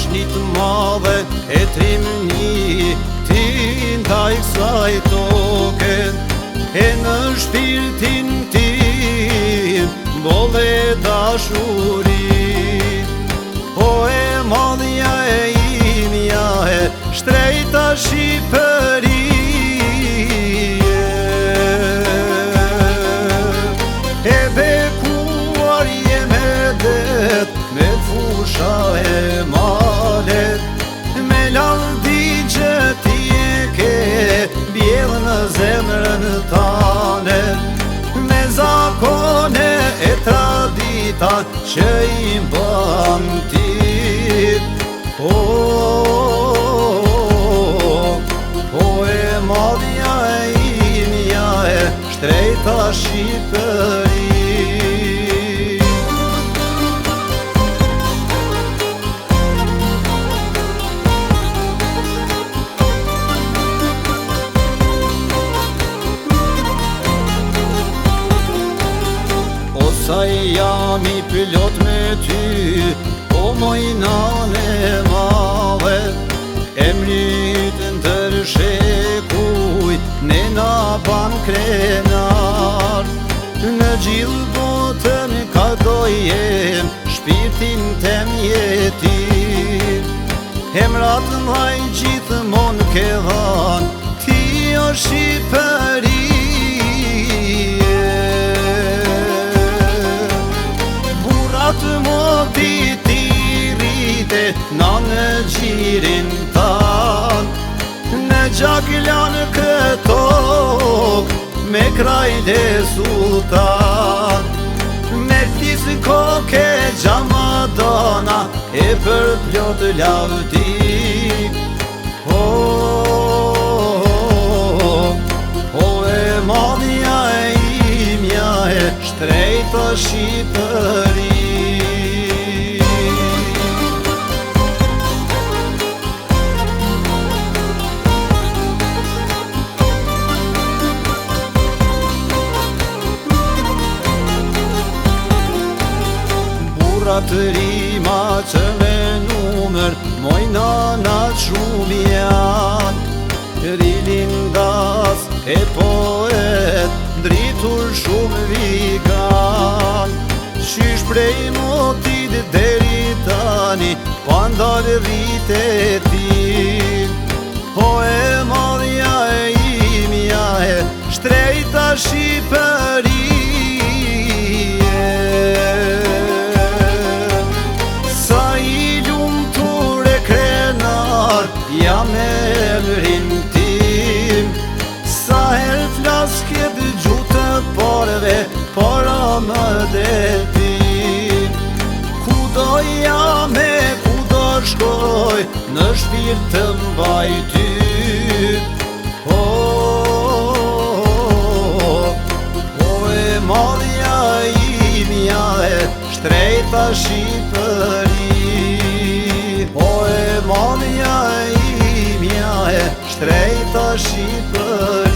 dashnit madhe e trimni ti ndaj kësaj toke, e në shpirtin tim bolle dashuri. O e madhja e imja e shtrejta Shqipërie, e bekuar jeme det me fusha e malet, me laldi që ti e ke bjellë në zemrën tane, me zakone e tradita që i mban ti. O e madhja e imja e shtrejta Shqipërie. Sa jam i plot me ty, o moj nane mave, emrit ndërshekuj, ne na ban krenar. Në gjithë botën ka dojem, shpirtin tem jetim, emrat maj gjithmon ke dhan, ti o Shqipërie. Të modi ti rrite na në gjirin tan, në gjaglan këtok me krajle sultan, me flisë koke gjamadona e për plot lavdi. O e madhja e imja e shtrejta Shqipërie. Të rima që me numër moj nanat shumë janë, rilindas e poet dritur shumë vigan, qysh prej motit deri tani pandar rrite ti. O e madhja e imja e shtrejta Shqipërie, jam emrin tim, sa her flas kjed gjutë parve, para më detin. Kudo jam e kudo shkoj, në shpirt të mbaj ty. O e madhja imja e shtrejta Shqipërie. O e madhja imja e shtrejta Shqipërie.